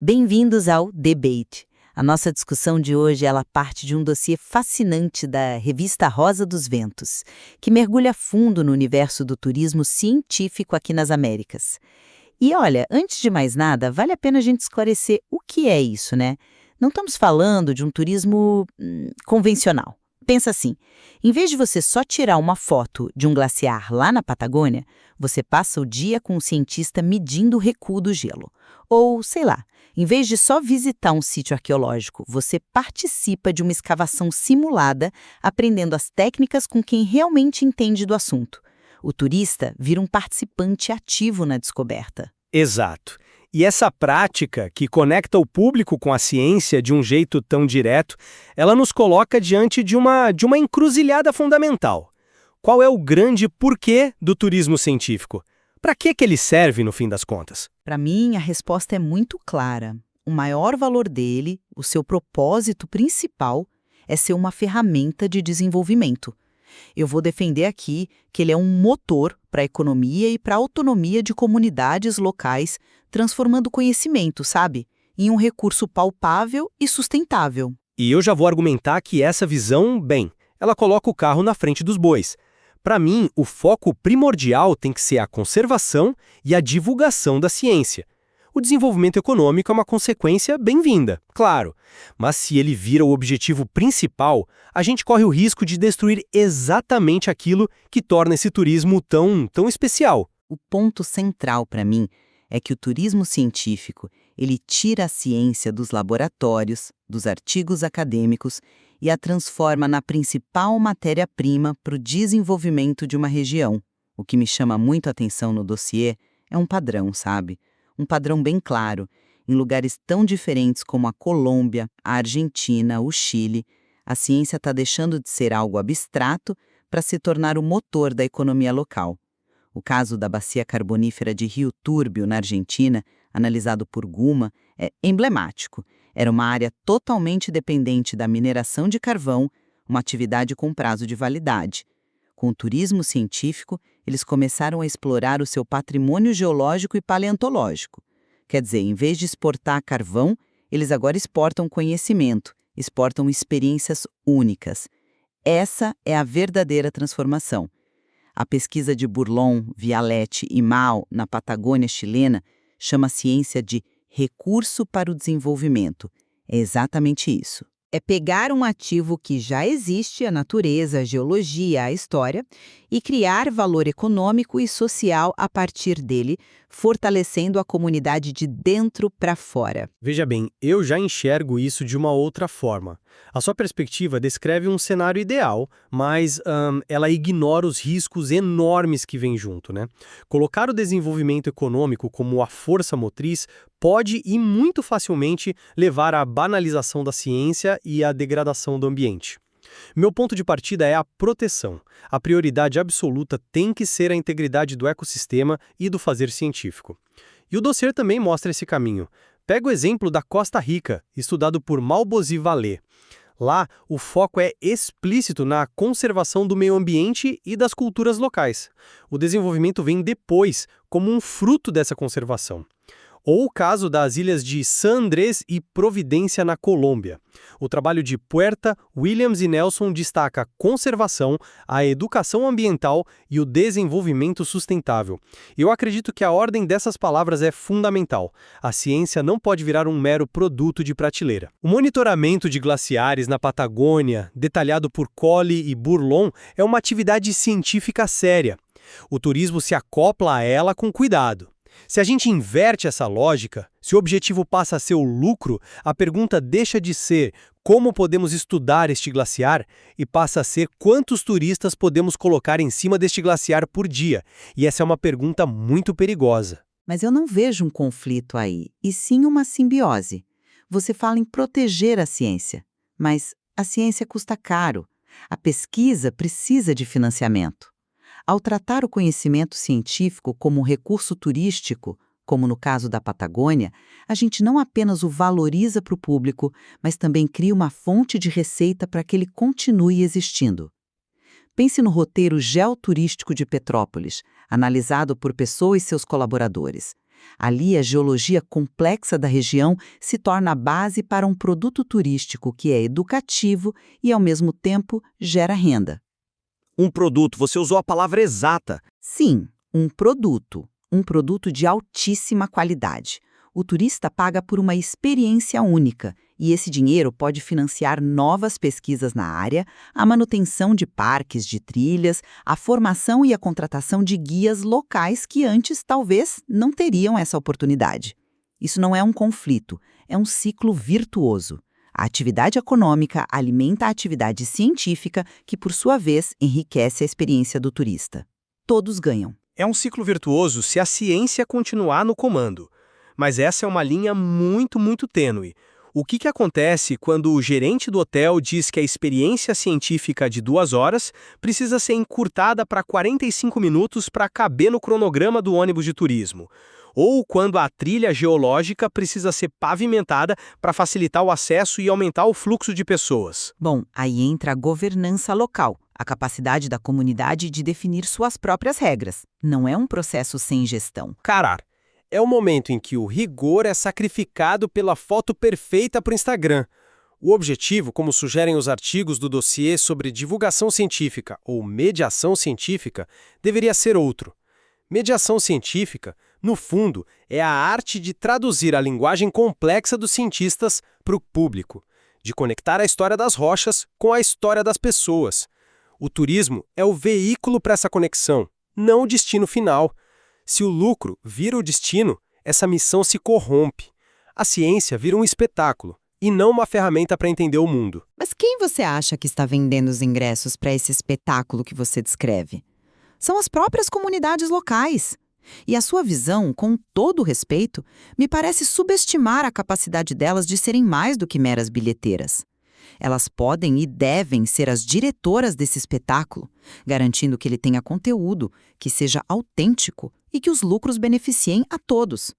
Bem-vindos ao Debate. A nossa discussão de hoje ela parte de um dossiê fascinante da revista Rosa dos Ventos, que mergulha fundo no universo do turismo científico aqui nas Américas. E olha, antes de mais nada, vale a pena a gente esclarecer o que é isso, né? Não estamos falando de um turismo convencional. Pensa assim, em vez de você só tirar uma foto de um glaciar lá na Patagônia, você passa o dia com um cientista medindo o recuo do gelo. Ou, sei lá, em vez de só visitar um sítio arqueológico, você participa de uma escavação simulada, aprendendo as técnicas com quem realmente entende do assunto. O turista vira um participante ativo na descoberta. Exato. E essa prática, que conecta o público com a ciência de um jeito tão direto, ela nos coloca diante de uma encruzilhada fundamental. Qual é o grande porquê do turismo científico? Para que ele serve, no fim das contas? Para mim, a resposta é muito clara. O maior valor dele, o seu propósito principal, é ser uma ferramenta de desenvolvimento. Eu vou defender aqui que ele é um motor para a economia e para a autonomia de comunidades locais, transformando conhecimento, sabe, em um recurso palpável e sustentável. E eu já vou argumentar que essa visão, ela coloca o carro na frente dos bois. Para mim, o foco primordial tem que ser a conservação e a divulgação da ciência. O desenvolvimento econômico é uma consequência bem-vinda, claro, mas se ele vira o objetivo principal, a gente corre o risco de destruir exatamente aquilo que torna esse turismo tão especial. O ponto central para mim é que o turismo científico, ele tira a ciência dos laboratórios, dos artigos acadêmicos e a transforma na principal matéria-prima para o desenvolvimento de uma região. O que me chama muito a atenção no dossiê é um padrão, sabe? Um padrão bem claro. Em lugares tão diferentes como a Colômbia, a Argentina, o Chile, a ciência está deixando de ser algo abstrato para se tornar o motor da economia local. O caso da bacia carbonífera de Rio Túrbio, na Argentina, analisado por Guma, é emblemático. Era uma área totalmente dependente da mineração de carvão, uma atividade com prazo de validade. Com o turismo científico, eles começaram a explorar o seu patrimônio geológico e paleontológico. Quer dizer, em vez de exportar carvão, eles agora exportam conhecimento, exportam experiências únicas. Essa é a verdadeira transformação. A pesquisa de Burlon, Vialete e Mao na Patagônia chilena chama a ciência de recurso para o desenvolvimento. É exatamente isso. É pegar um ativo que já existe, a natureza, a geologia, a história, e criar valor econômico e social a partir dele, fortalecendo a comunidade de dentro para fora. Veja bem, eu já enxergo isso de uma outra forma. A sua perspectiva descreve um cenário ideal, mas ela ignora os riscos enormes que vêm junto, né? Colocar o desenvolvimento econômico como a força motriz pode e muito facilmente levar à banalização da ciência e à degradação do ambiente. Meu ponto de partida é a proteção. A prioridade absoluta tem que ser a integridade do ecossistema e do fazer científico. E o dossiê também mostra esse caminho. Pega o exemplo da Costa Rica, estudado por Malbozy Vallée. Lá, o foco é explícito na conservação do meio ambiente e das culturas locais. O desenvolvimento vem depois, como um fruto dessa conservação. Ou o caso das ilhas de San Andrés e Providência, na Colômbia. O trabalho de Puerta, Williams e Nelson destaca a conservação, a educação ambiental e o desenvolvimento sustentável. Eu acredito que a ordem dessas palavras é fundamental. A ciência não pode virar um mero produto de prateleira. O monitoramento de glaciares na Patagônia, detalhado por Colli e Burlon, é uma atividade científica séria. O turismo se acopla a ela com cuidado. Se a gente inverte essa lógica, se o objetivo passa a ser o lucro, a pergunta deixa de ser como podemos estudar este glaciar e passa a ser quantos turistas podemos colocar em cima deste glaciar por dia. E essa é uma pergunta muito perigosa. Mas eu não vejo um conflito aí, e sim uma simbiose. Você fala em proteger a ciência, mas a ciência custa caro. A pesquisa precisa de financiamento. Ao tratar o conhecimento científico como um recurso turístico, como no caso da Patagônia, a gente não apenas o valoriza para o público, mas também cria uma fonte de receita para que ele continue existindo. Pense no roteiro geoturístico de Petrópolis, analisado por Pessoa e seus colaboradores. Ali, a geologia complexa da região se torna a base para um produto turístico que é educativo e, ao mesmo tempo, gera renda. Um produto, você usou a palavra exata. Sim, um produto. Um produto de altíssima qualidade. O turista paga por uma experiência única e esse dinheiro pode financiar novas pesquisas na área, a manutenção de parques de trilhas, a formação e a contratação de guias locais que antes talvez não teriam essa oportunidade. Isso não é um conflito, é um ciclo virtuoso. A atividade econômica alimenta a atividade científica, que por sua vez enriquece a experiência do turista. Todos ganham. É um ciclo virtuoso se a ciência continuar no comando. Mas essa é uma linha muito, muito tênue. O que acontece quando o gerente do hotel diz que a experiência científica de 2 horas precisa ser encurtada para 45 minutos para caber no cronograma do ônibus de turismo? Ou quando a trilha geológica precisa ser pavimentada para facilitar o acesso e aumentar o fluxo de pessoas? Bom, aí entra a governança local, a capacidade da comunidade de definir suas próprias regras. Não é um processo sem gestão. Carar. É o momento em que o rigor é sacrificado pela foto perfeita para o Instagram. O objetivo, como sugerem os artigos do dossiê sobre divulgação científica ou mediação científica, deveria ser outro. Mediação científica, no fundo, é a arte de traduzir a linguagem complexa dos cientistas para o público, de conectar a história das rochas com a história das pessoas. O turismo é o veículo para essa conexão, não o destino final. Se o lucro vira o destino, essa missão se corrompe. A ciência vira um espetáculo, e não uma ferramenta para entender o mundo. Mas quem você acha que está vendendo os ingressos para esse espetáculo que você descreve? São as próprias comunidades locais. E a sua visão, com todo o respeito, me parece subestimar a capacidade delas de serem mais do que meras bilheteiras. Elas podem e devem ser as diretoras desse espetáculo, garantindo que ele tenha conteúdo, que seja autêntico e que os lucros beneficiem a todos.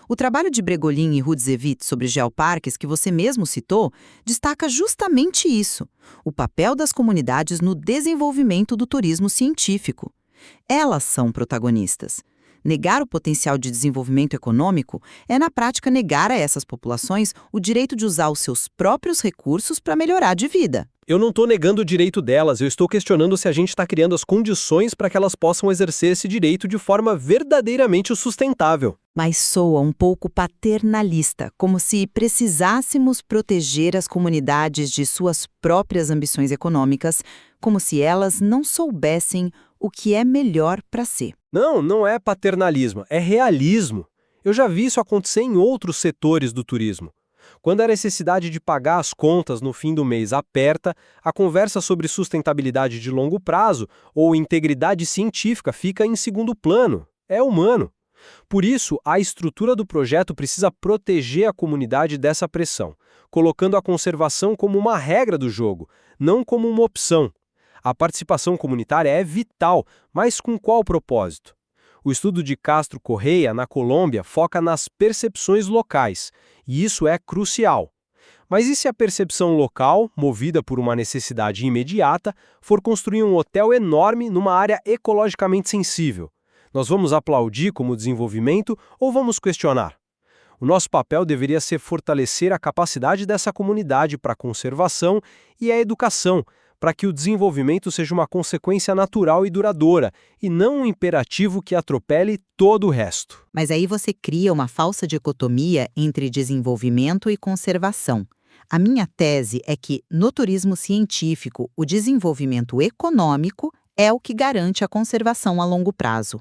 O trabalho de Bregolin e Rudzevich sobre geoparques, que você mesmo citou, destaca justamente isso, o papel das comunidades no desenvolvimento do turismo científico. Elas são protagonistas. Negar o potencial de desenvolvimento econômico é, na prática, negar a essas populações o direito de usar os seus próprios recursos para melhorar de vida. Eu não estou negando o direito delas, eu estou questionando se a gente está criando as condições para que elas possam exercer esse direito de forma verdadeiramente sustentável. Mas soa um pouco paternalista, como se precisássemos proteger as comunidades de suas próprias ambições econômicas, como se elas não soubessem o que é melhor para si. Não é paternalismo, é realismo. Eu já vi isso acontecer em outros setores do turismo. Quando a necessidade de pagar as contas no fim do mês aperta, a conversa sobre sustentabilidade de longo prazo ou integridade científica fica em segundo plano. É humano. Por isso, a estrutura do projeto precisa proteger a comunidade dessa pressão, colocando a conservação como uma regra do jogo, não como uma opção. A participação comunitária é vital, mas com qual propósito? O estudo de Castro Correia, na Colômbia, foca nas percepções locais, e isso é crucial. Mas e se a percepção local, movida por uma necessidade imediata, for construir um hotel enorme numa área ecologicamente sensível? Nós vamos aplaudir como desenvolvimento ou vamos questionar? O nosso papel deveria ser fortalecer a capacidade dessa comunidade para a conservação e a educação, para que o desenvolvimento seja uma consequência natural e duradoura, e não um imperativo que atropele todo o resto. Mas aí você cria uma falsa dicotomia entre desenvolvimento e conservação. A minha tese é que, no turismo científico, o desenvolvimento econômico é o que garante a conservação a longo prazo.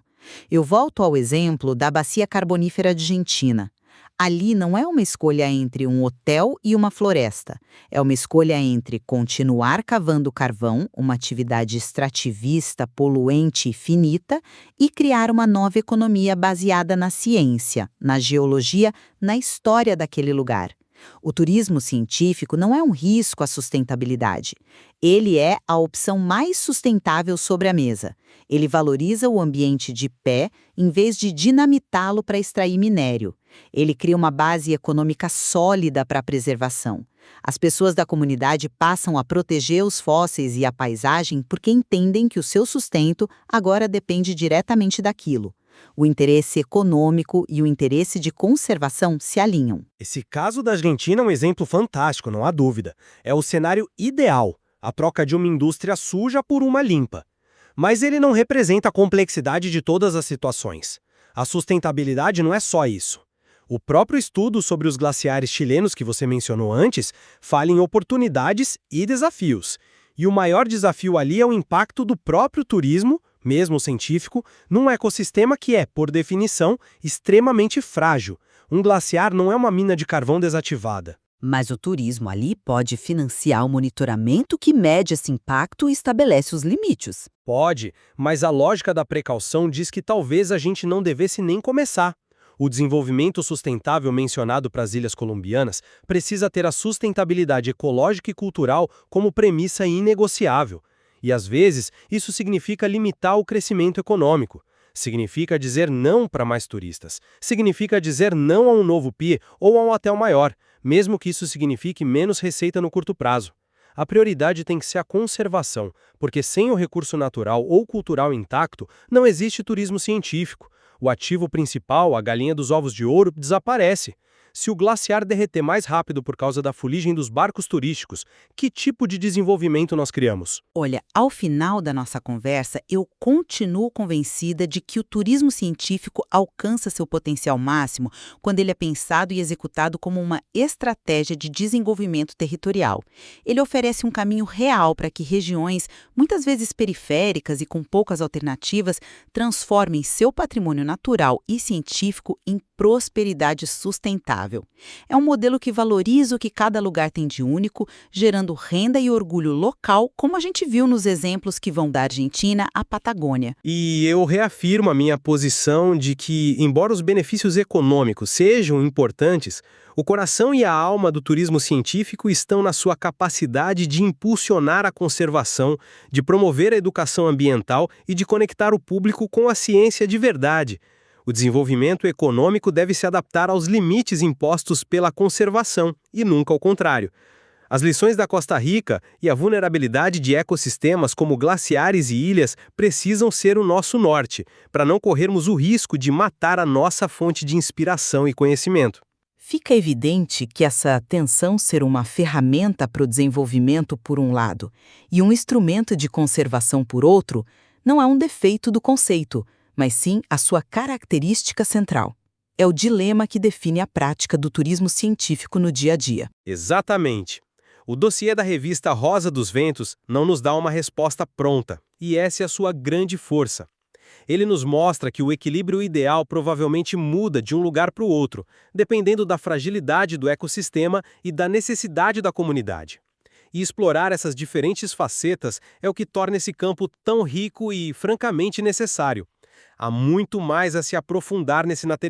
Eu volto ao exemplo da bacia carbonífera argentina. Ali não é uma escolha entre um hotel e uma floresta. É uma escolha entre continuar cavando carvão, uma atividade extrativista, poluente e finita, e criar uma nova economia baseada na ciência, na geologia, na história daquele lugar. O turismo científico não é um risco à sustentabilidade. Ele é a opção mais sustentável sobre a mesa. Ele valoriza o ambiente de pé em vez de dinamitá-lo para extrair minério. Ele cria uma base econômica sólida para a preservação. As pessoas da comunidade passam a proteger os fósseis e a paisagem porque entendem que o seu sustento agora depende diretamente daquilo. O interesse econômico e o interesse de conservação se alinham. Esse caso da Argentina é um exemplo fantástico, não há dúvida. É o cenário ideal, a troca de uma indústria suja por uma limpa. Mas ele não representa a complexidade de todas as situações. A sustentabilidade não é só isso. O próprio estudo sobre os glaciares chilenos que você mencionou antes fala em oportunidades e desafios. E o maior desafio ali é o impacto do próprio turismo, mesmo científico, num ecossistema que é, por definição, extremamente frágil. Um glaciar não é uma mina de carvão desativada. Mas o turismo ali pode financiar o monitoramento que mede esse impacto e estabelece os limites. Pode, mas a lógica da precaução diz que talvez a gente não devesse nem começar. O desenvolvimento sustentável mencionado para as ilhas colombianas precisa ter a sustentabilidade ecológica e cultural como premissa inegociável. E às vezes, isso significa limitar o crescimento econômico. Significa dizer não para mais turistas. Significa dizer não a um novo pier ou a um hotel maior, mesmo que isso signifique menos receita no curto prazo. A prioridade tem que ser a conservação, porque sem o recurso natural ou cultural intacto, não existe turismo científico. O ativo principal, a galinha dos ovos de ouro, desaparece. Se o glaciar derreter mais rápido por causa da fuligem dos barcos turísticos, que tipo de desenvolvimento nós criamos? Olha, ao final da nossa conversa, eu continuo convencida de que o turismo científico alcança seu potencial máximo quando ele é pensado e executado como uma estratégia de desenvolvimento territorial. Ele oferece um caminho real para que regiões, muitas vezes periféricas e com poucas alternativas, transformem seu patrimônio natural e científico em prosperidade sustentável. É um modelo que valoriza o que cada lugar tem de único, gerando renda e orgulho local, como a gente viu nos exemplos que vão da Argentina à Patagônia. E eu reafirmo a minha posição de que, embora os benefícios econômicos sejam importantes, o coração e a alma do turismo científico estão na sua capacidade de impulsionar a conservação, de promover a educação ambiental e de conectar o público com a ciência de verdade. O desenvolvimento econômico deve se adaptar aos limites impostos pela conservação, e nunca ao contrário. As lições da Costa Rica e a vulnerabilidade de ecossistemas como glaciares e ilhas precisam ser o nosso norte, para não corrermos o risco de matar a nossa fonte de inspiração e conhecimento. Fica evidente que essa tensão ser uma ferramenta para o desenvolvimento por um lado e um instrumento de conservação por outro não é um defeito do conceito, mas sim a sua característica central. É o dilema que define a prática do turismo científico no dia a dia. Exatamente. O dossiê da revista Rosa dos Ventos não nos dá uma resposta pronta, e essa é a sua grande força. Ele nos mostra que o equilíbrio ideal provavelmente muda de um lugar para o outro, dependendo da fragilidade do ecossistema e da necessidade da comunidade. E explorar essas diferentes facetas é o que torna esse campo tão rico e, francamente, necessário. Há muito mais a se aprofundar nesse material.